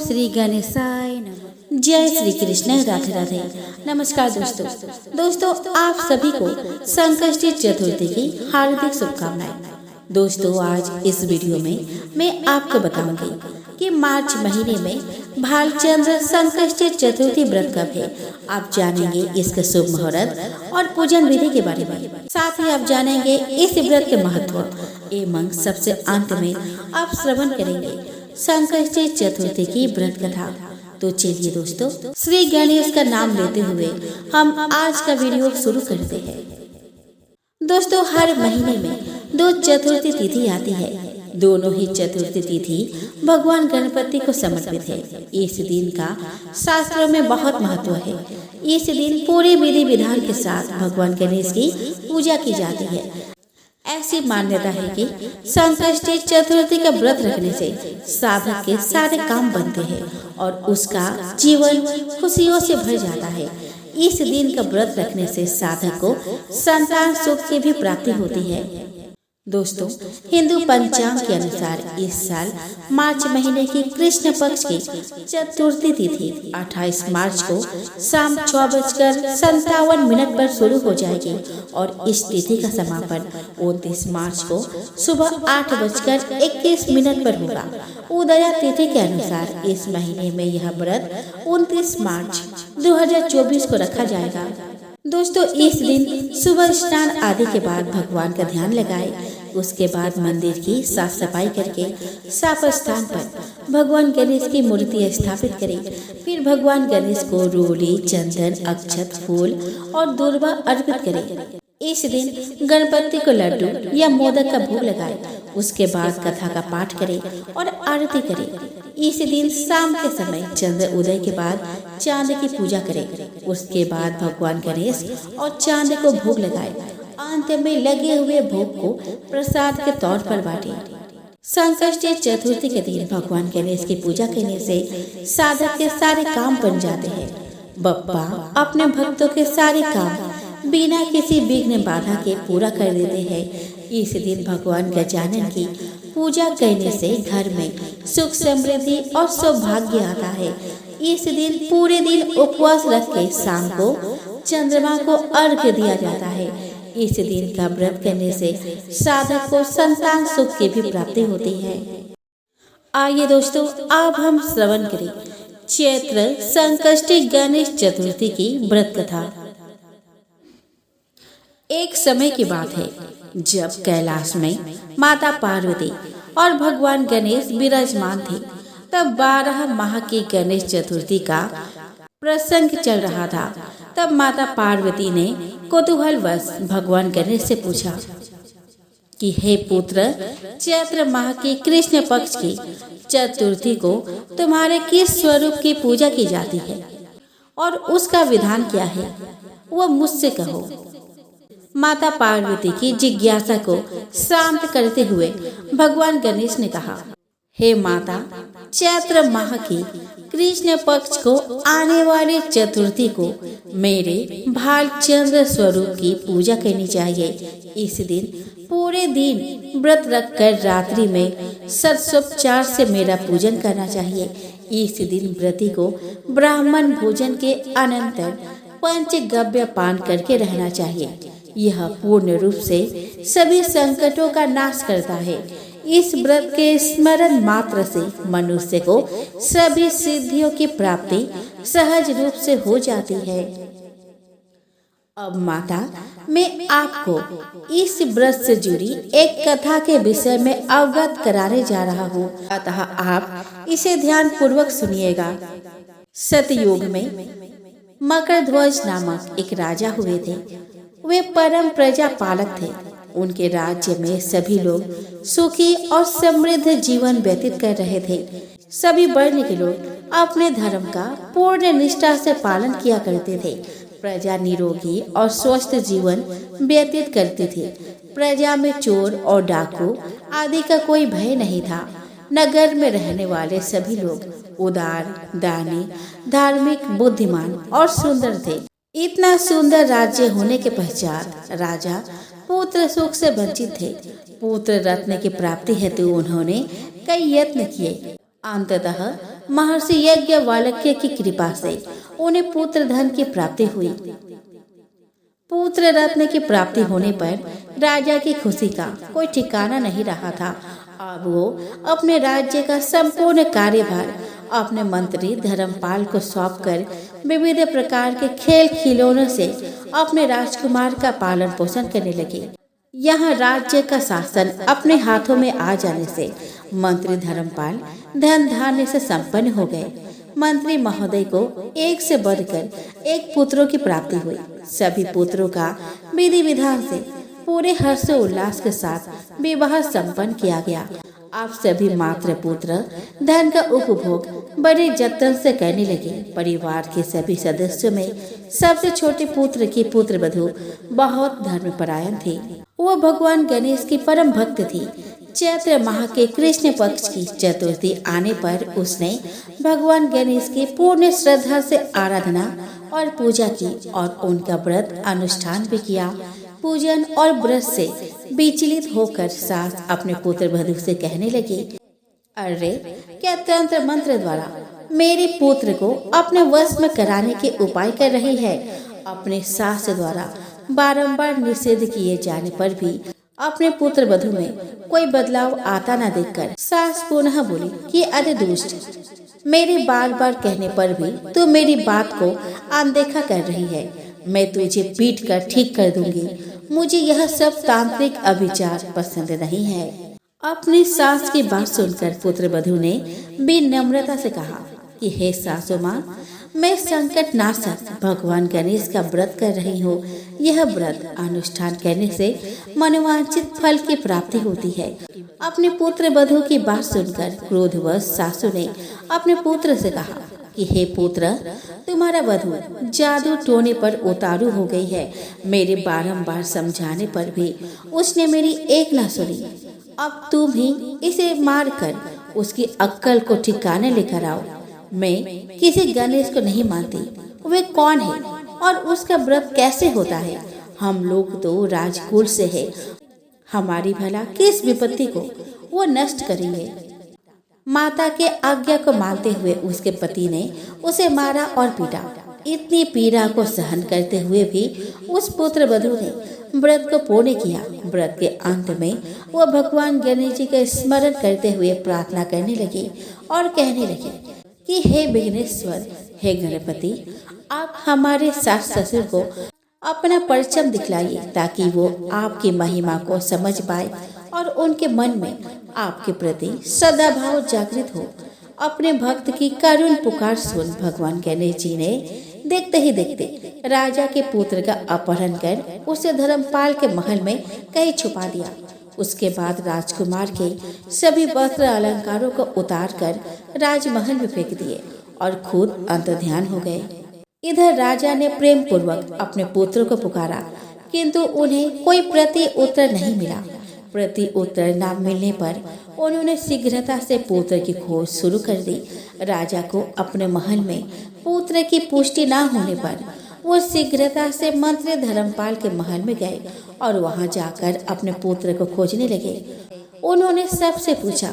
श्री गणेशाय नमः। जय श्री कृष्ण। राधे राधे। नमस्कार दोस्तों आप सभी को संकष्टी चतुर्थी की हार्दिक शुभकामनाएं। दोस्तों आज इस वीडियो में मैं आपको बताऊंगी कि मार्च महीने में भालचंद्र संकष्टी चतुर्थी व्रत कब है। आप जानेंगे इसके शुभ मुहूर्त और पूजन विधि के बारे में। साथ ही आप जानेंगे इस व्रत के महत्व एवं सबसे अंत में आप श्रवण करेंगे संकष्टी चतुर्थी की व्रत कथा। तो चलिए दोस्तों श्री गणेश का नाम लेते हुए हम आज का वीडियो शुरू करते हैं। दोस्तों हर महीने में दो चतुर्थी तिथि आती है। दोनों ही चतुर्थी तिथि भगवान गणपति को समर्पित है। इस दिन का शास्त्रों में बहुत महत्व है। इस दिन पूरे विधि विधान के साथ भगवान गणेश की पूजा की जाती है। ऐसी मान्यता है कि संकष्टी चतुर्थी का व्रत रखने से साधक के सारे काम बनते हैं और उसका जीवन खुशियों से भर जाता है। इस दिन का व्रत रखने से साधक को संतान सुख की भी प्राप्ति होती है। दोस्तों हिंदू पंचांग के अनुसार इस साल मार्च महीने की कृष्ण पक्ष की चतुर्थी तिथि 28 मार्च को शाम 6:57 पर शुरू हो जाएगी और इस तिथि का समापन 29 मार्च को सुबह 8:21 पर होगा। उदया तिथि के अनुसार इस महीने में यह व्रत 29 मार्च 2024 को रखा जाएगा। दोस्तों इस दिन सुबह स्नान आदि के बाद भगवान का ध्यान लगाए। उसके बाद मंदिर की साफ सफाई करके साफ स्थान पर भगवान गणेश की मूर्ति स्थापित करें। फिर भगवान गणेश को रोली, चंदन, अक्षत, फूल और दूर्वा अर्पित करें। इस दिन गणपति को लड्डू या मोदक का भोग लगाए। उसके बाद कथा का पाठ करें और आरती करें। इस दिन शाम के समय चंद्र उदय के बाद चांद की पूजा करें। उसके बाद भगवान गणेश और चांद को भोग लगाए। अंत में लगे हुए भोग को प्रसाद के तौर पर बांटें। संकष्टी चतुर्थी के दिन भगवान गणेश की पूजा करने से साधक के सारे काम बन जाते हैं। बप्पा अपने भक्तों के सारे काम बिना किसी विघ्न बाधा के पूरा कर देते हैं। इस दिन भगवान गजानन की पूजा करने से घर में सुख समृद्धि और सौभाग्य आता है। इस दिन पूरे दिन उपवास रख के शाम को चंद्रमा को अर्घ्य दिया जाता है। इस दिन का व्रत करने से साधक को संतान सुख की भी प्राप्ति होती है। आइए दोस्तों अब हम श्रवण करें चैत्र संकष्टी गणेश चतुर्थी की व्रत कथा। एक समय की बात है जब कैलाश में माता पार्वती और भगवान गणेश विराजमान थे। तब 12 माह की गणेश चतुर्थी का प्रसंग चल रहा था। तब माता पार्वती ने कौतूहलवश भगवान गणेश से पूछा कि हे पुत्र, चैत्र माह की कृष्ण पक्ष की चतुर्थी को तुम्हारे किस स्वरूप की पूजा की जाती है और उसका विधान क्या है, वह मुझसे कहो। माता पार्वती की जिज्ञासा को शांत करते हुए भगवान गणेश ने कहा, हे माता, चैत्र माह की कृष्ण पक्ष को आने वाले चतुर्थी को मेरे भालचंद्र स्वरूप की पूजा करनी चाहिए। इस दिन पूरे दिन व्रत रखकर रात्रि में सत्सोपचार से मेरा पूजन करना चाहिए। इस दिन व्रती को ब्राह्मण भोजन के अनंतर पंचगव्य पान करके रहना चाहिए। यह पूर्ण रूप से सभी संकटों का नाश करता है। इस व्रत के स्मरण मात्र से मनुष्य को सभी सिद्धियों की प्राप्ति सहज रूप से हो जाती है। अब माता, मैं आपको इस व्रत से जुड़ी एक कथा के विषय में अवगत कराने जा रहा हूँ, अतः आप इसे ध्यान पूर्वक सुनिएगा। सतयुग में मकरध्वज नामक एक राजा हुए थे। वे परम प्रजा पालक थे। उनके राज्य में सभी लोग सुखी और समृद्ध जीवन व्यतीत कर रहे थे। सभी वर्ण के लोग अपने धर्म का पूर्ण निष्ठा से पालन किया करते थे। प्रजा निरोगी और स्वस्थ जीवन व्यतीत करती थी। प्रजा में चोर और डाकू आदि का कोई भय नहीं था। नगर में रहने वाले सभी लोग उदार, दानी, धार्मिक, बुद्धिमान और सुंदर थे। इतना सुंदर राज्य होने के पश्चात राजा पुत्र सुख से वंचित थे। पुत्र रत्न की प्राप्ति हेतु उन्होंने कई यत्न किए। अंततः महर्षि याज्ञवल्क्य की कृपा से उन्हें पुत्र धन की प्राप्ति हुई। पुत्र रत्न की प्राप्ति होने पर राजा की खुशी का कोई ठिकाना नहीं रहा था। अब वो अपने राज्य का संपूर्ण कार्यभार अपने मंत्री धर्मपाल को सौंपकर विविध प्रकार के खेल खिलौनों से अपने राजकुमार का पालन पोषण करने लगे। यहाँ राज्य का शासन अपने हाथों में आ जाने से मंत्री धर्मपाल धन धान्य से संपन्न हो गए। मंत्री महोदय को एक से बढ़कर एक पुत्रों की प्राप्ति हुई। सभी पुत्रों का विधि विधान से पूरे हर्ष उल्लास के साथ विवाह संपन्न किया गया। अब सभी मात्र पुत्र धन का उपभोग बड़े जतन से करने लगे। परिवार के सभी सदस्यों में सबसे छोटे पुत्र की पुत्र वधू बहुत धर्मपरायण थी। वो भगवान गणेश की परम भक्त थी। चैत्र माह के कृष्ण पक्ष की चतुर्थी आने पर उसने भगवान गणेश की पूर्ण श्रद्धा से आराधना और पूजा की और उनका व्रत अनुष्ठान भी किया। पूजन और व्रत से विचलित होकर सास अपने पुत्र वधू से कहने लगी, अरे क्या तंत्र मंत्र द्वारा मेरे पुत्र को अपने वश में कराने के उपाय कर रही है। अपने सास द्वारा बारंबार निषेध किए जाने पर भी अपने पुत्र वधू में कोई बदलाव आता न देखकर सास पुनः बोली कि अरे दुष्ट, मेरे बार बार कहने पर भी तू मेरी बात को अनदेखा कर रही है। मैं तुझे पीट कर ठीक कर दूंगी। मुझे यह सब तांत्रिक अभिचार पसंद नहीं है। अपनी सास की बात सुनकर पुत्र वधू ने विनम्रता से कहा कि हे सासू माँ, मैं संकट नाशक भगवान गणेश का व्रत कर रही हूँ। यह व्रत अनुष्ठान करने से मनोवांछित फल की प्राप्ति होती है। अपने पुत्र वधू की बात सुनकर क्रोधवश सासू ने अपने पुत्र से कहा कि हे पुत्र, तुम्हारा वधू जादू टोने पर उतारू हो गई है। मेरे बारंबार समझाने पर भी उसने मेरी एक न सुनी। अब तुम ही इसे मार कर उसकी अक्ल को ठिकाने लेकर आओ। मैं किसी गणेश को नहीं मानती। वे कौन है और उसका व्रत कैसे होता है? हम लोग तो राजकुल से है। हमारी भला किस विपत्ति को वो नष्ट करेंगे। माता के आज्ञा को मानते हुए उसके पति ने उसे मारा और पीटा। इतनी पीड़ा को सहन करते हुए भी उस पुत्र वधू ने व्रत को पूर्ण किया। व्रत के अंत में वह भगवान गणेश जी का स्मरण करते हुए प्रार्थना करने लगे और कहने लगे कि हे विघ्नेश्वर, हे गणपति, आप हमारे सास ससुर को अपना परचम दिखलाइए ताकि वो आपकी महिमा को समझ पाए और उनके मन में आपके प्रति सदाभाव जागृत हो। अपने भक्त की करुण पुकार सुन भगवान गणेश जी ने देखते ही देखते राजा के पुत्र का अपहरण कर उसे धर्मपाल के महल में कहीं छुपा दिया। उसके बाद राजकुमार के सभी वस्त्र अलंकारों को उतार कर राजमहल में फेंक दिए और खुद अंतर्ध्यान हो गए। इधर राजा ने प्रेम पूर्वक अपने पुत्र को पुकारा, किंतु उन्हें कोई प्रति उत्तर नहीं मिला। प्रति उत्तर न मिलने पर उन्होंने शीघ्रता से पुत्र की खोज शुरू कर दी। राजा को अपने महल में पुत्र की पुष्टि न होने पर वो शीघ्रता से मंत्री धर्मपाल के महल में गए और वहां जाकर अपने पुत्र को खोजने लगे। उन्होंने सबसे पूछा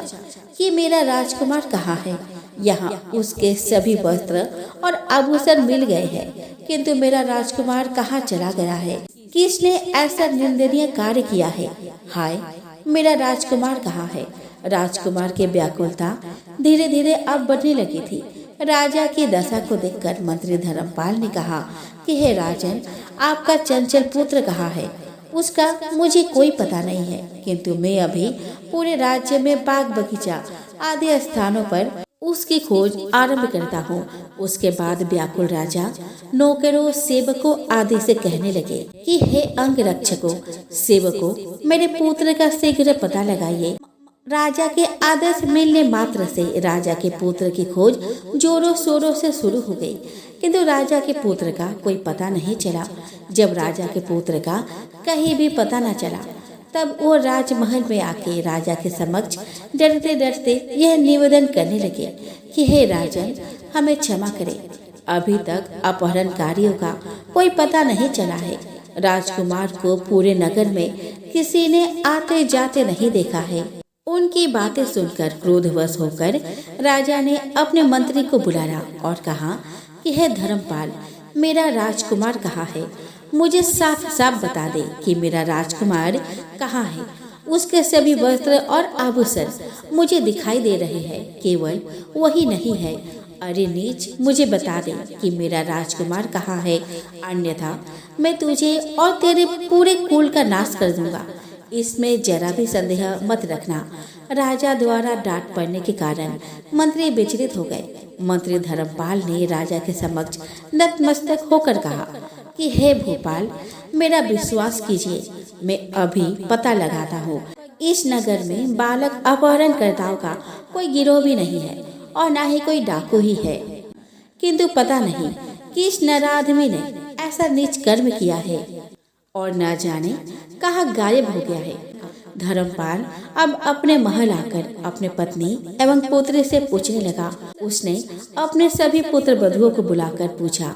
कि मेरा राजकुमार कहाँ है। यहाँ उसके सभी वस्त्र और आभूषण मिल गए हैं, किंतु मेरा राजकुमार कहाँ चला गया है? किसने ऐसा निंदनीय कार्य किया है? हाय, मेरा राजकुमार कहाँ है? राजकुमार की व्याकुलता धीरे धीरे अब बढ़ने लगी थी। राजा की दशा को देखकर मंत्री धर्मपाल ने कहा कि हे राजन, आपका चंचल पुत्र कहाँ है? उसका मुझे कोई पता नहीं है, किंतु मैं अभी पूरे राज्य में बाग बगीचा आदि स्थानों पर उसकी खोज आरंभ करता हूँ। उसके बाद व्याकुल राजा नौकरों, सेवकों आदि से कहने लगे कि हे अंग रक्षकों, सेवकों, मेरे पुत्र का शीघ्र पता लगाइए। राजा के आदेश मिलने मात्र से राजा के पुत्र की खोज जोरों शोरों से शुरू हो गई, किंतु राजा के पुत्र का कोई पता नहीं चला। जब राजा के पुत्र का कहीं भी पता न चला, तब वो राजमहल में आके राजा के समक्ष डरते डरते यह निवेदन करने लगे कि हे राजन, हमें क्षमा करें। अभी तक अपहरणकारियों का कोई पता नहीं चला है। राजकुमार को पूरे नगर में किसी ने आते जाते नहीं देखा है। उनकी बातें सुनकर क्रोधवश होकर राजा ने अपने मंत्री को बुलाया और कहा कि हे धर्मपाल, मेरा राजकुमार कहाँ है? मुझे साफ साफ बता दे कि मेरा राजकुमार कहाँ है। उसके सभी वस्त्र और आभूषण मुझे दिखाई दे रहे हैं, केवल वही नहीं है। अरे नीच, मुझे बता दे कि मेरा राजकुमार कहाँ है, अन्यथा मैं तुझे और तेरे पूरे कुल का नाश कर दूंगा। इसमें जरा भी संदेह मत रखना। राजा द्वारा डांट पड़ने के कारण मंत्री विचलित हो गए। मंत्री धर्मपाल ने राजा के समक्ष नतमस्तक होकर कहा कि हे भूपाल, मेरा विश्वास कीजिए, मैं अभी पता लगाता हूँ। इस नगर में बालक अपहरणकर्ताओं का कोई गिरोह भी नहीं है और न ही कोई डाकू ही है, किंतु पता नहीं किस नराधमी ने ऐसा नीच कर्म किया है और न जाने कहाँ गायब हो गया है। धर्मपाल अब अपने महल आकर अपने पत्नी एवं पुत्री से पूछने लगा। उसने अपने सभी पुत्र वधुओं को बुलाकर पूछा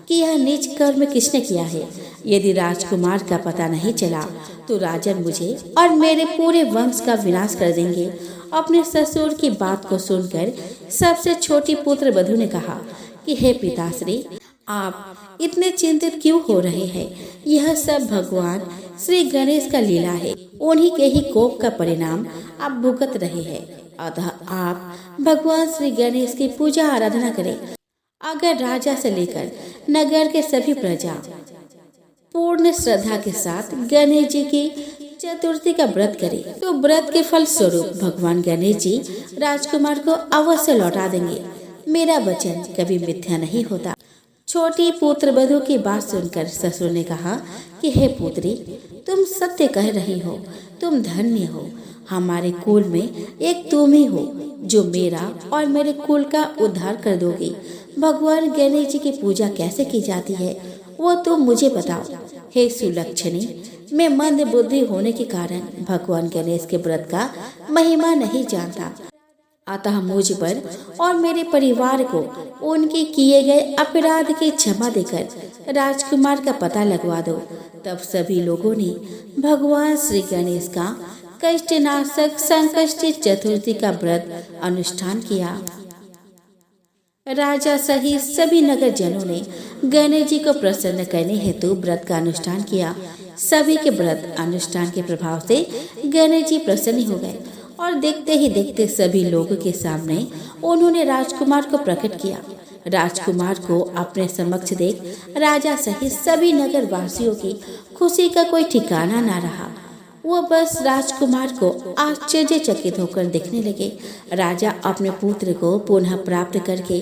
कि यह नीच कर्म किसने किया है। यदि राजकुमार का पता नहीं चला तो राजन मुझे और मेरे पूरे वंश का विनाश कर देंगे। अपने ससुर की बात को सुनकर सबसे छोटी पुत्र वधु ने कहा कि हे पिताश्री, आप इतने चिंतित क्यों हो रहे हैं? यह सब भगवान श्री गणेश का लीला है। उन्हीं के ही कोप का परिणाम आप भुगत रहे हैं। अतः आप भगवान श्री गणेश की पूजा आराधना करें। अगर राजा से लेकर नगर के सभी प्रजा पूर्ण श्रद्धा के साथ गणेश जी की चतुर्थी का व्रत करे तो व्रत के फल स्वरूप भगवान गणेश जी राजकुमार को अवश्य लौटा देंगे। मेरा वचन कभी मिथ्या नहीं होता। छोटी पुत्र वधु की बात सुनकर ससुर ने कहा कि हे पुत्री, तुम सत्य कह रही हो, तुम धन्य हो। हमारे कुल में एक तुम ही हो जो मेरा और मेरे कुल का उद्धार कर दोगी। भगवान गणेश जी की पूजा कैसे की जाती है वो तुम मुझे बताओ। हे सुलक्षणी, मैं मंद बुद्धि होने के कारण भगवान गणेश के व्रत का महिमा नहीं जानता, अतः मुझ पर और मेरे परिवार को उनके किए गए अपराध की क्षमा देकर राजकुमार का पता लगवा दो। तब सभी लोगों ने भगवान श्री गणेश का कष्टनाशक संकष्टी चतुर्थी का व्रत अनुष्ठान किया। राजा सहित सभी नगर जनों ने गणेश जी को प्रसन्न करने हेतु व्रत का अनुष्ठान किया। सभी के व्रत अनुष्ठान के प्रभाव से गणेश जी प्रसन्न हो गए और देखते ही देखते सभी लोगों के सामने उन्होंने राजकुमार को प्रकट किया। राजकुमार को अपने समक्ष देख राजा सहित सभी नगर वासियों की खुशी का कोई ठिकाना न रहा। वो बस राजकुमार को आश्चर्यचकित होकर देखने लगे। राजा अपने पुत्र को पुनः प्राप्त करके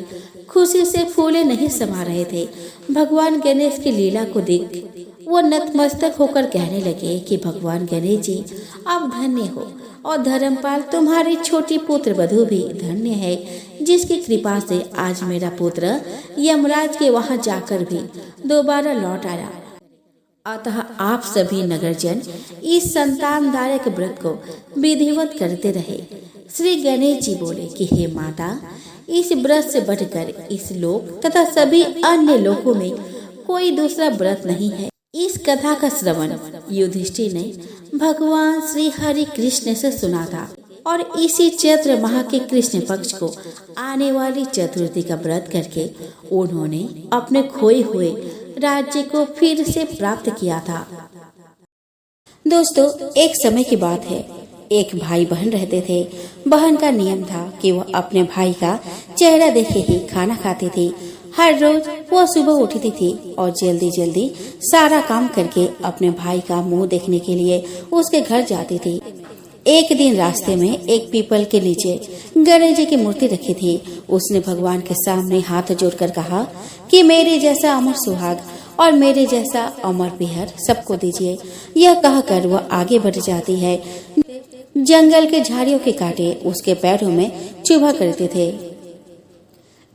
खुशी से फूले नहीं समा रहे थे। भगवान गणेश की लीला को देख वो नतमस्तक होकर कहने लगे कि भगवान गणेश जी, आप धन्य हो और धर्मपाल, तुम्हारी छोटी पुत्र वधु भी धन्य है, जिसकी कृपा से आज मेरा पुत्र यमराज के वहां जाकर भी दोबारा लौट आया। अतः आप सभी नगरजन इस संतानदायक व्रत को विधिवत करते रहे। श्री गणेश जी बोले कि हे माता, इस व्रत से बढ़कर इस लोक तथा सभी अन्य लोकों में कोई दूसरा व्रत नहीं है। इस कथा का श्रवण युधिष्ठिर ने भगवान श्री हरि कृष्ण से सुना था और इसी चैत्र माह के कृष्ण पक्ष को आने वाली चतुर्थी का व्रत करके उन्होंने अपने खोए हुए राज्य को फिर से प्राप्त किया था। दोस्तों, एक समय की बात है। एक भाई बहन रहते थे। बहन का नियम था कि वह अपने भाई का चेहरा देखे ही खाना खाती थी। हर रोज वो सुबह उठती थी और जल्दी जल्दी सारा काम करके अपने भाई का मुंह देखने के लिए उसके घर जाती थी। एक दिन रास्ते में एक पीपल के नीचे गणेश जी की मूर्ति रखी थी। उसने भगवान के सामने हाथ जोड़कर कहा कि मेरे जैसा अमर सुहाग और मेरे जैसा अमर पिहर सबको दीजिए। यह कहकर वह आगे बढ़ जाती है। जंगल के झाड़ियों के कांटे उसके पैरों में चुभा करते थे।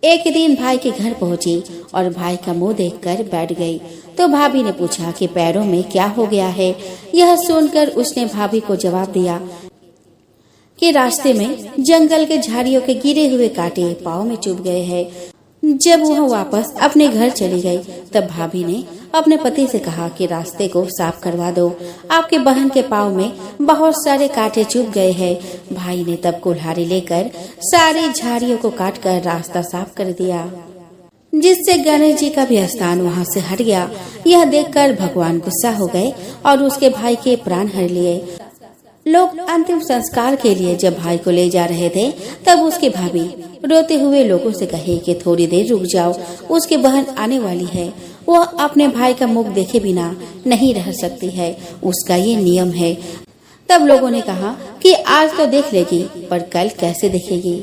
एक दिन भाई के घर पहुंची और भाई का मुंह देखकर बैठ गई तो भाभी ने पूछा कि पैरों में क्या हो गया है। यह सुनकर उसने भाभी को जवाब दिया कि रास्ते में जंगल के झाड़ियों के गिरे हुए कांटे पाँव में चुभ गए हैं। जब वह वापस अपने घर चली गई तब भाभी ने अपने पति से कहा कि रास्ते को साफ करवा दो, आपके बहन के पाँव में बहुत सारे कांटे चुभ गए हैं। भाई ने तब कुल्हाड़ी लेकर सारी झाड़ियों को काटकर रास्ता साफ कर दिया, जिससे गणेश जी का भी स्थान वहाँ से हट गया। यह देखकर भगवान गुस्सा हो गए और उसके भाई के प्राण हर लिए। लोग अंतिम संस्कार के लिए जब भाई को ले जा रहे थे, तब उसकी भाभी रोते हुए लोगों से कहे कि थोड़ी देर रुक जाओ, उसकी बहन आने वाली है। वह अपने भाई का मुख देखे बिना नहीं रह सकती है, उसका ये नियम है। तब लोगों ने कहा कि आज तो देख लेगी, पर कल कैसे देखेगी।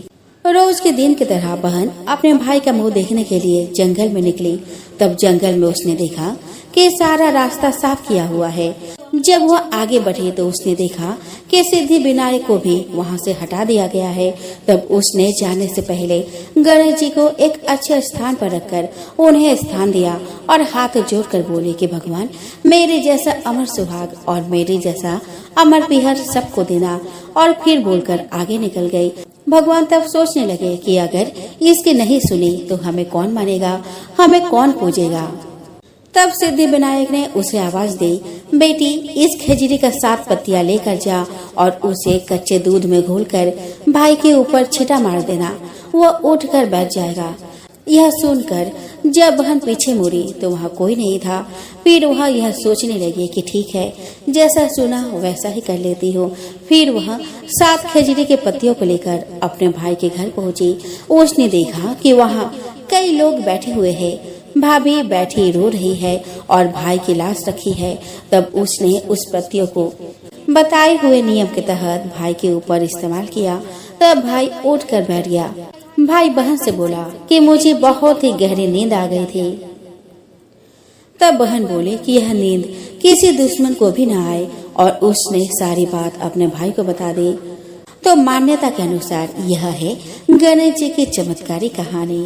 रोज के दिन की तरह बहन अपने भाई का मुंह देखने के लिए जंगल में निकली। तब जंगल में उसने देखा कि सारा रास्ता साफ किया हुआ है। जब वह आगे बढ़ी तो उसने देखा कि सिद्धि विनायक को भी वहां से हटा दिया गया है। तब उसने जाने से पहले गणेश जी को एक अच्छे स्थान पर रखकर उन्हें स्थान दिया और हाथ जोड़कर बोले कि भगवान, मेरे जैसा अमर सुहाग और मेरे जैसा अमर पीहर सबको देना। और फिर बोलकर आगे निकल गई। भगवान तब सोचने लगे कि अगर इसकी नहीं सुनी तो हमें कौन मानेगा, हमें कौन पूजेगा। तब सिद्धि विनायक ने उसे आवाज दी, बेटी इस खजूरी का 7 पत्तियां लेकर जा और उसे कच्चे दूध में घोलकर भाई के ऊपर छिटा मार देना, वह उठकर बैठ जाएगा। यह सुनकर जब बहन पीछे मुड़ी तो वहाँ कोई नहीं था। फिर वह यह सोचने लगी कि ठीक है, जैसा सुना वैसा ही कर लेती हूँ। फिर वह 7 खजूरी के पत्तियों को लेकर अपने भाई के घर पहुँची। उसने देखा कि वहाँ कई लोग बैठे हुए हैं। भाभी बैठी रो रही है और भाई की लाश रखी है। तब उसने उस पत्तियों को बताए हुए नियम के तहत भाई के ऊपर इस्तेमाल किया। तब भाई उठकर बैठ गया। भाई बहन से बोला कि मुझे बहुत ही गहरी नींद आ गई थी। तब बहन बोले कि यह नींद किसी दुश्मन को भी न आए और उसने सारी बात अपने भाई को बता दी। तो मान्यता के अनुसार यह है गणेश जी की चमत्कारी कहानी।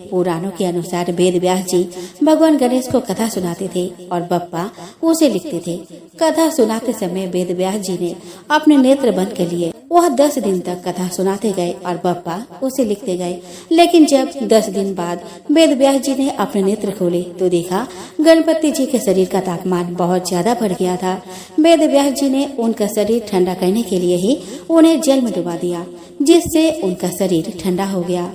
पुराणों के अनुसार वेद व्यास जी भगवान गणेश को कथा सुनाते थे और बप्पा उसे लिखते थे। कथा सुनाते समय वेद व्यास जी ने अपने नेत्र बंद कर लिए। वह 10 दिन तक कथा सुनाते गए और बप्पा उसे लिखते गए। लेकिन जब 10 दिन बाद वेद व्यास जी ने अपने नेत्र खोले तो देखा गणपति जी के शरीर का तापमान बहुत ज्यादा बढ़ गया था। वेद व्यास जी ने उनका शरीर ठंडा करने के लिए ही उन्हें जल में डुबा दिया, जिससे उनका शरीर ठंडा हो गया।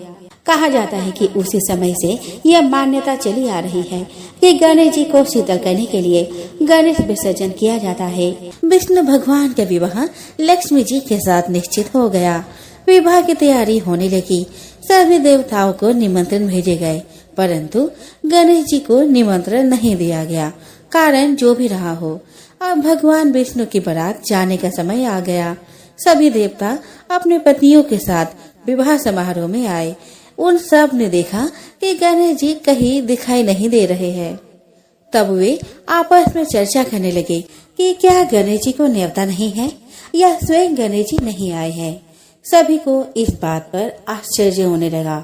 कहा जाता है कि उसी समय से यह मान्यता चली आ रही है कि गणेश जी को शीतल करने के लिए गणेश विसर्जन किया जाता है। विष्णु भगवान का विवाह लक्ष्मी जी के साथ निश्चित हो गया। विवाह की तैयारी होने लगी। सभी देवताओं को निमंत्रण भेजे गए, परंतु गणेश जी को निमंत्रण नहीं दिया गया। कारण जो भी रहा हो, अब भगवान विष्णु की बारात जाने का समय आ गया। सभी देवता अपने पत्नियों के साथ विवाह समारोह में आए। उन सब ने देखा कि गणेश जी कहीं दिखाई नहीं दे रहे हैं। तब वे आपस में चर्चा करने लगे कि क्या गणेश जी को न्योता नहीं है या स्वयं गणेश जी नहीं आए हैं। सभी को इस बात पर आश्चर्य होने लगा।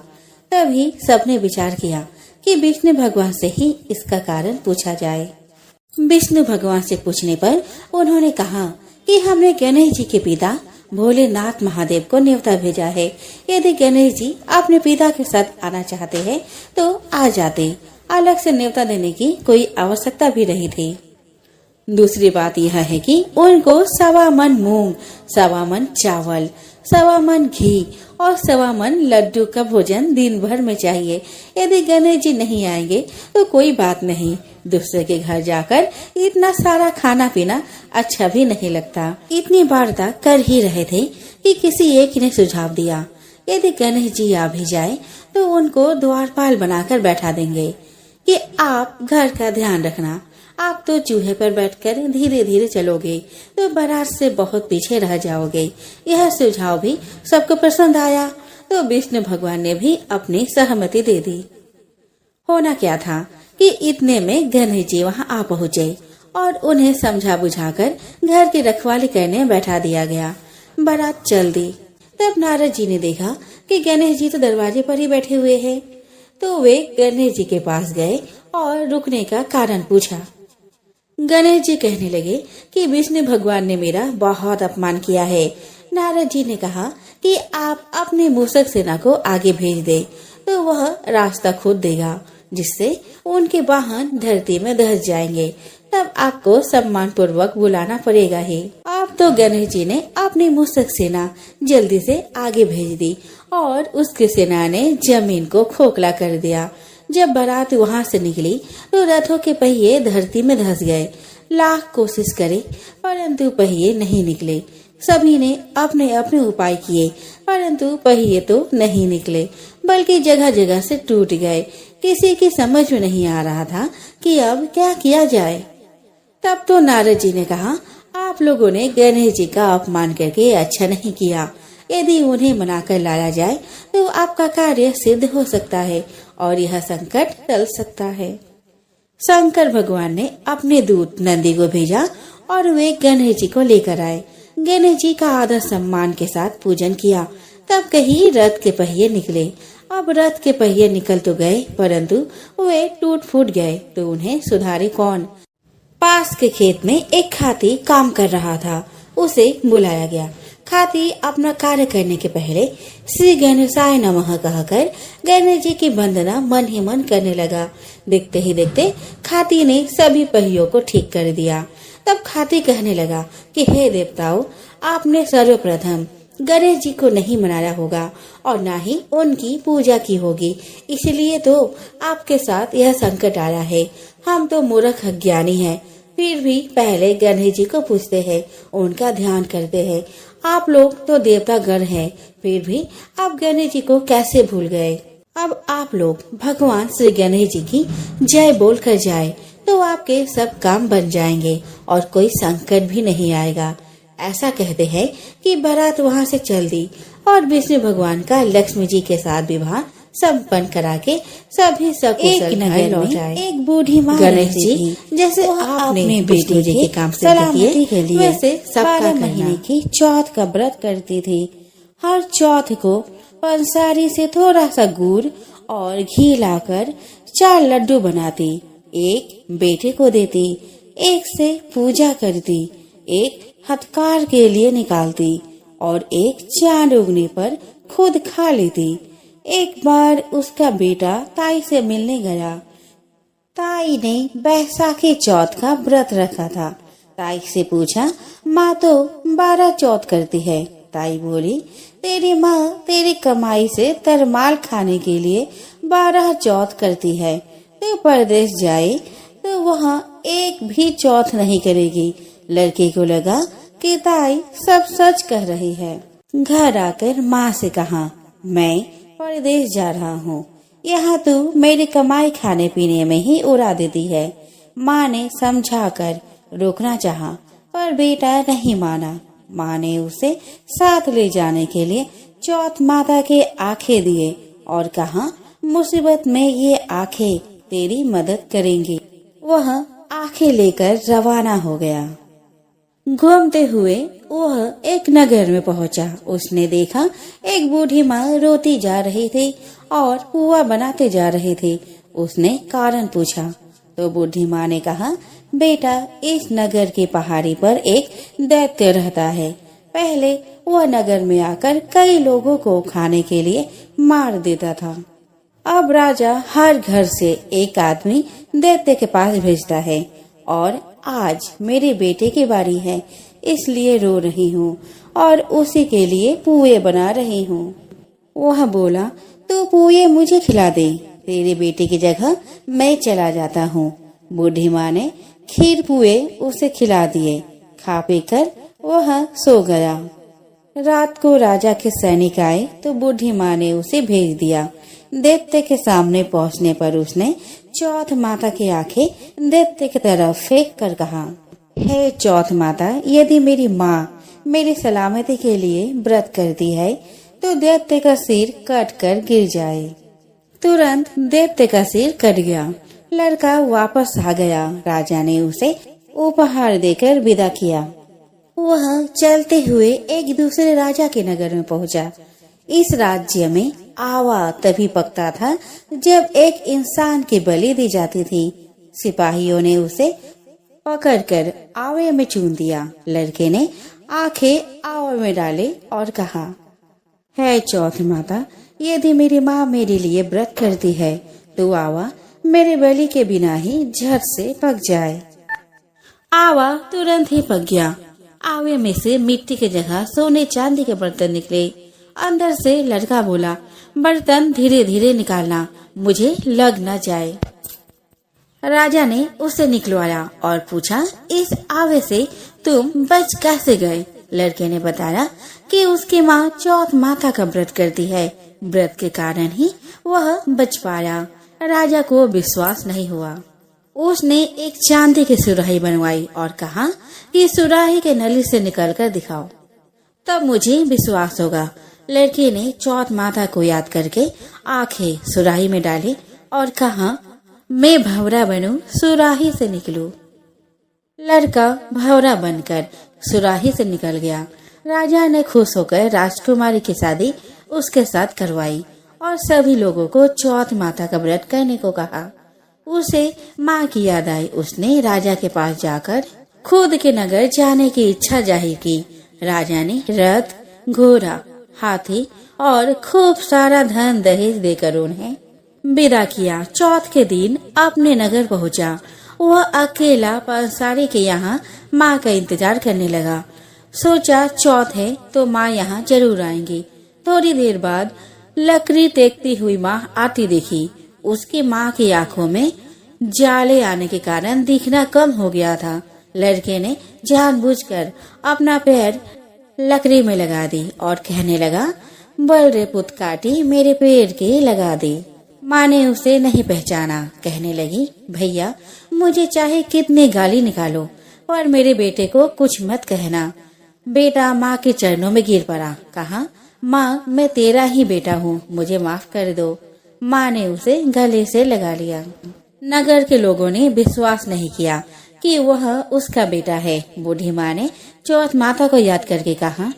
तभी सबने विचार किया कि विष्णु भगवान से ही इसका कारण पूछा जाए। विष्णु भगवान से पूछने पर उन्होंने कहा कि हमने गणेश जी के पिता भोलेनाथ महादेव को न्योता भेजा है। यदि गणेश जी अपने पिता के साथ आना चाहते हैं तो आ जाते, अलग से न्योता देने की कोई आवश्यकता भी नहीं थी। दूसरी बात यह है कि उनको 1.25 मन मूंग, 1.25 मन चावल, 1.25 मन घी और 1.25 मन लड्डू का भोजन दिन भर में चाहिए। यदि गणेश जी नहीं आएंगे तो कोई बात नहीं, दूसरे के घर जाकर इतना सारा खाना पीना अच्छा भी नहीं लगता। इतनी वार्ता कर ही रहे थे कि किसी एक ने सुझाव दिया, यदि गणेश जी आ भी जाए तो उनको द्वारपाल बनाकर बैठा देंगे कि आप घर का ध्यान रखना। आप तो चूहे पर बैठकर धीरे धीरे चलोगे तो बारात से बहुत पीछे रह जाओगे। यह सुझाव भी सबको पसंद आया तो विष्णु भगवान ने भी अपनी सहमति दे दी। होना क्या था कि इतने में गणेश जी वहाँ आ पहुँचे और उन्हें समझा बुझाकर घर की रखवाली करने बैठा दिया गया। बारात चल दी। तब नारद जी ने देखा कि गणेश जी तो दरवाजे पर ही बैठे हुए हैं, तो वे गणेश जी के पास गए और रुकने का कारण पूछा। गणेश जी कहने लगे कि विष्णु भगवान ने मेरा बहुत अपमान किया है। नारद जी ने कहा कि आप अपने मूषक सेना को आगे भेज दे तो वह रास्ता खोद देगा। जिससे उनके वाहन धरती में धंस जाएंगे। तब आपको सम्मान पूर्वक बुलाना पड़ेगा ही। अब तो गणेश जी ने अपनी मुस्तक सेना जल्दी से आगे भेज दी और उसकी सेना ने जमीन को खोखला कर दिया। जब बारात वहाँ से निकली तो रथों के पहिए धरती में धंस गए। लाख कोशिश करे परंतु पहिए नहीं निकले। सभी ने अपने अपने उपाय किए परंतु पहिए तो नहीं निकले, बल्कि जगह जगह से टूट गए। किसी की समझ में नहीं आ रहा था कि अब क्या किया जाए। तब तो नारद जी ने कहा, आप लोगों ने गणेश जी का अपमान करके अच्छा नहीं किया। यदि उन्हें मनाकर लाया जाए तो आपका कार्य सिद्ध हो सकता है और यह संकट टल सकता है। शंकर भगवान ने अपने दूत नंदी को भेजा और वे गणेश जी को लेकर आए। गणेश जी का आदर सम्मान के साथ पूजन किया। तब कहीं रथ के पहिए निकले। अब रथ के पहिए निकल तो गए परंतु वे टूट फूट गए तो उन्हें सुधारे कौन। पास के खेत में एक हाथी काम कर रहा था। उसे बुलाया गया। हाथी अपना कार्य करने के पहले श्री गणेशाय नमः कहकर गणेश जी की वंदना मन ही मन करने लगा। देखते ही देखते हाथी ने सभी पहियों को ठीक कर दिया। तब हाथी कहने लगा कि हे देवताओं, आपने सर्वप्रथम गणेश जी को नहीं मनाया होगा और न ही उनकी पूजा की होगी, इसलिए तो आपके साथ यह संकट आया है। हम तो मूर्ख अज्ञानी हैं, फिर भी पहले गणेश जी को पूजते हैं, उनका ध्यान करते हैं। आप लोग तो देवता गण हैं, फिर भी आप गणेश जी को कैसे भूल गए। अब आप लोग भगवान श्री गणेश जी की जय बोल कर जाए तो आपके सब काम बन जाएंगे और कोई संकट भी नहीं आएगा। ऐसा कहते हैं कि बारात वहाँ से चल दी और विष्णु भगवान का लक्ष्मी जी के साथ विवाह संपन्न करा के सभी सकुशल घर लौट आए। एक बूढ़ी माँ गणेश जी जैसे आपने बेटी जी के काम सलामती के लिए वैसे 12 महीने की चौथ का व्रत करती थी। हर चौथ को पंसारी से थोड़ा सा गुड़ और घी लाकर 4 लड्डू बनाती, एक बेटे को देती, एक से पूजा करती, एक हथकार के लिए निकालती और एक चांद उगने पर खुद खा लेती। एक बार उसका बेटा ताई से मिलने गया। ताई ने बैसाखी चौथ का व्रत रखा था। ताई से पूछा, माँ तो 12 चौथ करती है। ताई बोली, तेरी माँ तेरी कमाई से तरमाल खाने के लिए 12 चौथ करती है। तो परदेश जाए तो वहाँ एक भी चौथ नहीं करेगी। लड़के को लगा कि ताई सब सच कह रही है। घर आकर माँ से कहा, मैं परदेश जा रहा हूँ, यहाँ तू मेरी कमाई खाने पीने में ही उड़ा देती है। माँ ने समझाकर रोकना चाहा पर बेटा नहीं माना। माँ ने उसे साथ ले जाने के लिए चौथ माता के आंखें दिए और कहा, मुसीबत में ये आंखें तेरी मदद करेंगी। वह आंखें लेकर रवाना हो गया। घूमते हुए वह एक नगर में पहुंचा। उसने देखा एक बूढ़ी माँ रोती जा रही थी और पुआ बनाते जा रही थी। उसने कारण पूछा तो बूढ़ी माँ ने कहा, बेटा इस नगर की पहाड़ी पर एक दैत्य रहता है। पहले वह नगर में आकर कई लोगों को खाने के लिए मार देता था। अब राजा हर घर से एक आदमी दैत्य के पास भेजता है और आज मेरे बेटे की बारी है, इसलिए रो रही हूँ और उसी के लिए पुए बना रही हूँ। वह बोला, तो पुए मुझे खिला दे, तेरे बेटे की जगह मैं चला जाता हूँ। बूढ़ी माँ ने खीर पुए उसे खिला दिए। खा पी कर वह सो गया। रात को राजा के सैनिक आए तो बूढ़ी माँ ने उसे भेज दिया। दैत्य के सामने पहुँचने पर उसने चौथ माता की आंखें दैत्य की तरफ फेंक कर कहा, हे चौथ माता, यदि मेरी माँ मेरी सलामती के लिए व्रत करती है तो दैत्य का सिर कट कर गिर जाए। तुरंत दैत्य का सिर कट गया। लड़का वापस आ गया। राजा ने उसे उपहार देकर विदा किया। वह चलते हुए एक दूसरे राजा के नगर में पहुंचा। इस राज्य में आवा तभी पकता था जब एक इंसान की बलि दी जाती थी। सिपाहियों ने उसे पकड़कर आवे में चून दिया। लड़के ने आंखें आवे में डाले और कहा, है चौथ माता, यदि मेरी माँ मेरे लिए व्रत करती है तो आवा मेरे बलि के बिना ही झट से पक जाए। आवा तुरंत ही पक गया। आवे में से मिट्टी की जगह सोने चांदी के बर्तन निकले। अंदर से लड़का बोला, बर्तन धीरे धीरे निकालना, मुझे लग न जाए। राजा ने उसे निकलवाया और पूछा, इस आवे से तुम बच कैसे गए? लड़के ने बताया कि उसकी माँ चौथ माता का व्रत करती है, व्रत के कारण ही वह बच पाया। राजा को विश्वास नहीं हुआ। उसने एक चांदी की सुराही बनवाई और कहा कि सुराही के नली से निकलकर दिखाओ, तब मुझे विश्वास होगा। लड़के ने चौथ माता को याद करके आंखें सुराही में डाली और कहा, मैं भंवरा बनूं, सुराही से निकलूं। लड़का भंवरा बनकर सुराही से निकल गया। राजा ने खुश होकर राजकुमारी की शादी उसके साथ करवाई और सभी लोगों को चौथ माता का व्रत करने को कहा। उसे माँ की याद आई। उसने राजा के पास जाकर खुद के नगर जाने की इच्छा जाहिर की। राजा ने रथ, घोड़ा, हाथी और खूब सारा धन दहेज देकर उन्हें विदा किया। चौथ के दिन अपने नगर पहुंचा। वह अकेला पंसारी के यहाँ माँ का इंतजार करने लगा। सोचा चौथ है तो माँ यहाँ जरूर आएंगी। थोड़ी देर बाद लकड़ी देखती हुई माँ आती देखी। उसकी माँ की आंखों में जाले आने के कारण दिखना कम हो गया था। लड़के ने जानबूझकर अपना पैर लकड़ी में लगा दी और कहने लगा, बल रे पुत काटी मेरे पैर के लगा दी। माँ ने उसे नहीं पहचाना। कहने लगी, भैया मुझे चाहे कितने गाली निकालो पर मेरे बेटे को कुछ मत कहना। बेटा माँ के चरणों में गिर पड़ा। कहा, माँ मैं तेरा ही बेटा हूँ, मुझे माफ कर दो। माँ ने उसे गले से लगा लिया। नगर के लोगों ने विश्वास नहीं किया कि वह उसका बेटा है। बूढ़ी माँ ने चौथ माता को याद करके कहा,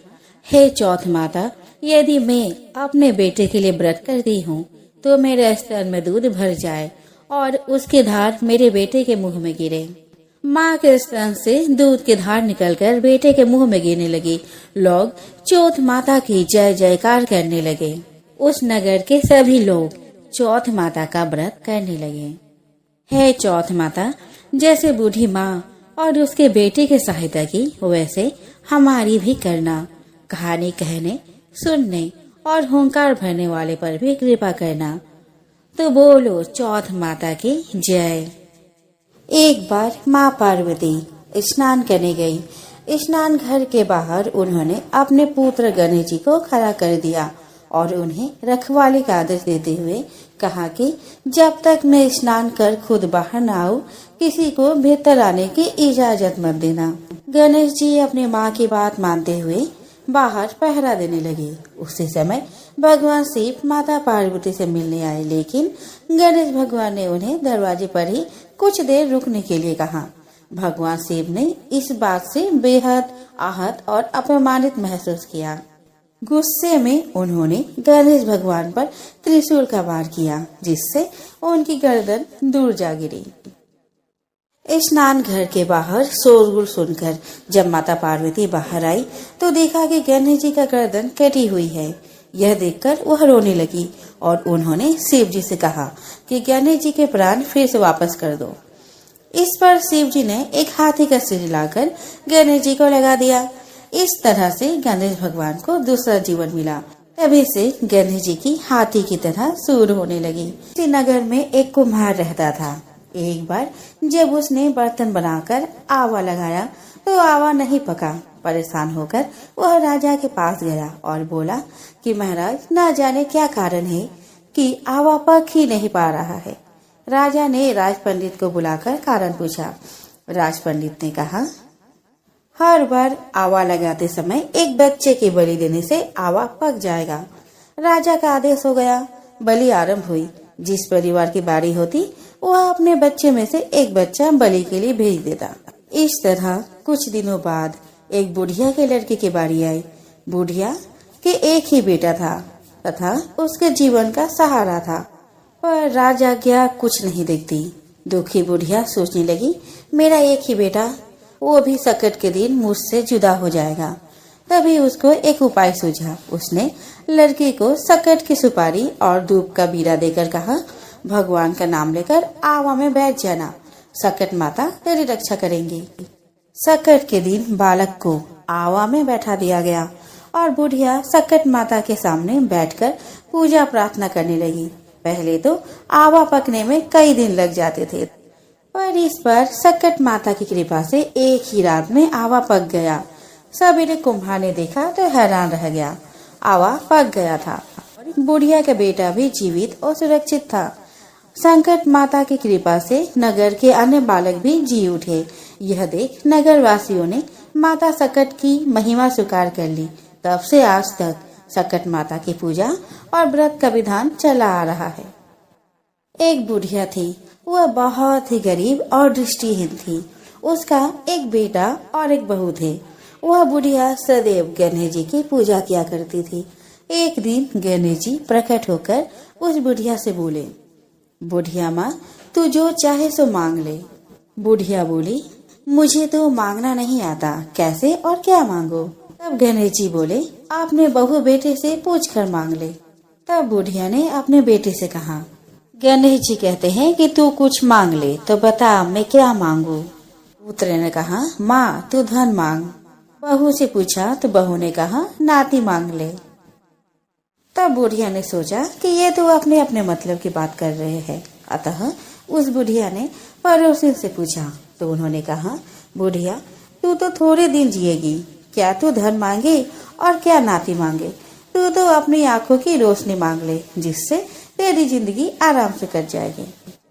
हे चौथ माता, यदि मैं अपने बेटे के लिए व्रत करती हूँ तो मेरे स्तन में दूध भर जाए और उसकी धार मेरे बेटे के मुंह में गिरे। माँ के स्तन से दूध की धार निकलकर बेटे के मुंह में गिरने लगी। लोग चौथ माता की जय जयकार करने लगे। उस नगर के सभी लोग चौथ माता का व्रत करने लगे। हे चौथ माता, जैसे बूढ़ी माँ और उसके बेटे की सहायता की वैसे हमारी भी करना। कहानी कहने, सुनने और हुंकार भरने वाले पर भी कृपा करना। तो बोलो चौथ माता की जय। एक बार माँ पार्वती स्नान करने गई। स्नान घर के बाहर उन्होंने अपने पुत्र गणेश जी को खड़ा कर दिया और उन्हें रखवाली का आदेश देते हुए कहा कि जब तक मैं स्नान कर खुद बाहर न आऊं, किसी को भीतर आने की इजाजत मत देना। गणेश जी अपनी माँ की बात मानते हुए बाहर पहरा देने लगे। उसी समय भगवान शिव माता पार्वती से मिलने आए, लेकिन गणेश भगवान ने उन्हें दरवाजे पर ही कुछ देर रुकने के लिए कहा। भगवान शिव ने इस बात से बेहद आहत और अपमानित महसूस किया। गुस्से में उन्होंने गणेश भगवान पर त्रिशूल का वार किया, जिससे उनकी गर्दन दूर जा गिरी। स्नान घर के बाहर शोरगुल सुनकर जब माता पार्वती बाहर आई तो देखा कि गणेश जी का गर्दन कटी हुई है। यह देखकर वह रोने लगी और उन्होंने शिव जी से कहा कि गणेश जी के प्राण फिर से वापस कर दो। इस पर शिव जी ने एक हाथी का सिर लाकर गणेश जी को लगा दिया। इस तरह से गणेश भगवान को दूसरा जीवन मिला। तभी से गणेश जी की हाथी की तरह सूर होने लगी। इसी नगर में एक कुम्हार रहता था। एक बार जब उसने बर्तन बनाकर आवा लगाया तो आवा नहीं पका। परेशान होकर वह राजा के पास गया और बोला कि महाराज, ना जाने क्या कारण है कि आवा पक ही नहीं पा रहा है। राजा ने राज पंडित को बुलाकर कारण पूछा। राज पंडित ने कहा, हर बार आवा लगाते समय एक बच्चे की बलि देने से आवा पक जाएगा। राजा का आदेश हो गया। बलि आरंभ हुई। जिस परिवार की बारी होती वह अपने बच्चे में से एक बच्चा बलि के लिए भेज देता। इस तरह कुछ दिनों बाद एक बुढ़िया के लड़के की बारी आई। बुढ़िया के एक ही बेटा था तथा उसके जीवन का सहारा था, पर राजाज्ञा कुछ नहीं देखती। दुखी बुढ़िया सोचने लगी, मेरा एक ही बेटा, वो भी संकट के दिन मुझसे जुदा हो जाएगा। तभी उसको एक उपाय सूझा। उसने लड़के को संकट की सुपारी और धूप का बीड़ा देकर कहा, भगवान का नाम लेकर आवा में बैठ जाना, सकट माता तेरी रक्षा करेंगी। सकट के दिन बालक को आवा में बैठा दिया गया और बुढ़िया सकट माता के सामने बैठकर पूजा प्रार्थना करने लगी। पहले तो आवा पकने में कई दिन लग जाते थे, पर इस बार सकट माता की कृपा से एक ही रात में आवा पक गया। सवेरे कुम्हार ने देखा तो हैरान रह गया, आवा पक गया था। बुढ़िया का बेटा भी जीवित और सुरक्षित था। संकट माता की कृपा से नगर के अन्य बालक भी जी उठे। यह देख नगर वासियों ने माता सकट की महिमा स्वीकार कर ली। तब से आज तक सकट माता की पूजा और व्रत का विधान चला आ रहा है। एक बुढ़िया थी, वह बहुत ही गरीब और दृष्टिहीन थी। उसका एक बेटा और एक बहू थे। वह बुढ़िया सदैव गणेश जी की पूजा किया करती थी। एक दिन गणेश जी प्रकट होकर उस बुढ़िया से बोले, बुढ़िया माँ, तू जो चाहे सो मांग ले। बुढ़िया बोली, मुझे तो मांगना नहीं आता, कैसे और क्या मांगो। तब गणेश जी बोले, आपने बहू बेटे से पूछ कर मांग ले। तब बुढ़िया ने अपने बेटे से कहा, गणेश जी कहते हैं कि तू कुछ मांग ले, तो बता मैं क्या मांगू। पुत्र ने कहा, माँ तू धन मांग। बहू से पूछा तो बहू ने कहा, नाती मांग ले। तब बुढ़िया ने सोचा कि ये तो अपने अपने मतलब की बात कर रहे हैं। अतः उस बुढ़िया ने पड़ोसी से पूछा तो उन्होंने कहा, बुढ़िया तू तो थोड़े दिन जिएगी, क्या तू धन मांगे और क्या नाती मांगे। तू तो अपनी आंखों की रोशनी मांग ले, जिससे तेरी जिंदगी आराम से कट जाएगी।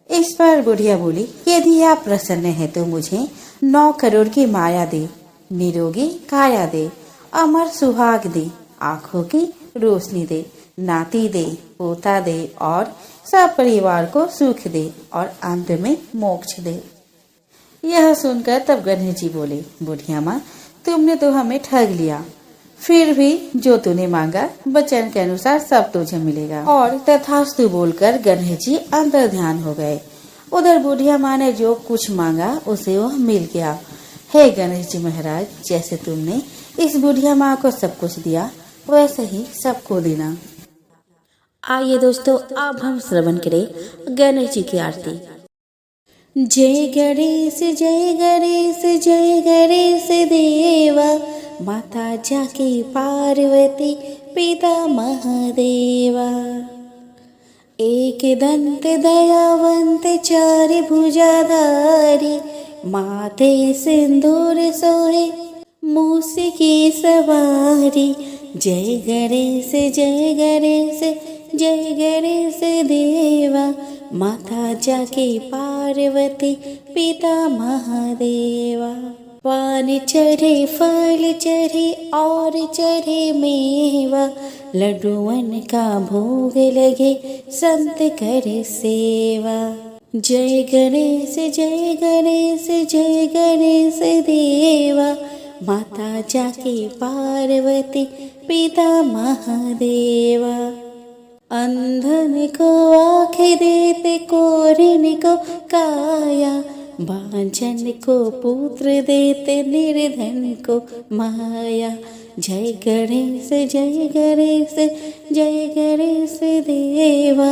इस पर बुढ़िया बोली, यदि आप प्रसन्न है तो मुझे 9 करोड़ की माया दे, निरोगी काया दे, अमर सुहाग दे, आंखों की रोशनी दे, नाती दे, पोता दे और सब परिवार को सुख दे और अंत में मोक्ष दे। यह सुनकर तब गणेश जी बोले, बुढ़िया माँ तुमने तो हमें ठग लिया। फिर भी जो तूने मांगा वचन के अनुसार सब तुझे मिलेगा। और तथास्तु बोलकर गणेश जी अंतर ध्यान हो गए। उधर बुढ़िया माँ ने जो कुछ मांगा उसे वह मिल गया। हे गणेश जी महाराज, जैसे तुमने इस बुढ़िया माँ को सब कुछ दिया वैसे ही सबको देना। आइए दोस्तों, अब हम श्रवण करें गणेश जी की आरती। जय गणेश जय गणेश जय गणेश देवा, माता जाकी पार्वती पिता महादेवा। एक दंत दयावंत चारि भुजाधारी, माथे सिंदूर सोहे मूस की सवारी। जय गणेश जय गणेश जय गणेश देवा, माता जाके पार्वती पिता महादेवा। पान चढ़े फल चढ़े और चढ़े मेवा, लड्डुअन का भोग लगे संत करे सेवा। जय गणेश जय गणेश जय गणेश देवा, माता जाके पार्वती पिता महादेवा। अंधन को आँख देते, कोरिन को काया, बांझन को पुत्र देते, निर्धन को माया। जय गणेश जय गणेश जय गणेश देवा,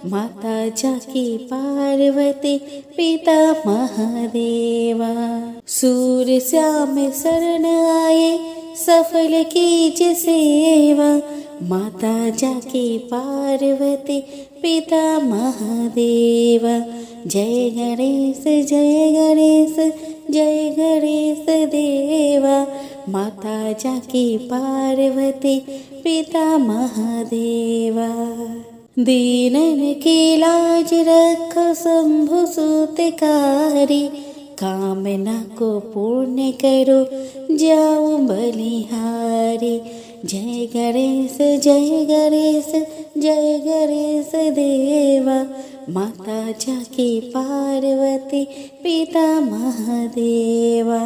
माता जाकी पार्वती पिता महादेवा। सूर्य श्याम शरण आए, सफल कीज सेवा, माता जाकी पार्वती पिता महादेवा। जय गणेश जय गणेश जय गणेश देवा, माता जाकी पार्वती पिता महादेवा। दीनन की लाज रखो शंभु सूतकारी, कामना को पूर्ण करो जाओ बलिहारी। जय गणेश जय गणेश जय गणेश देवा, माता जाकी पार्वती पिता महादेवा।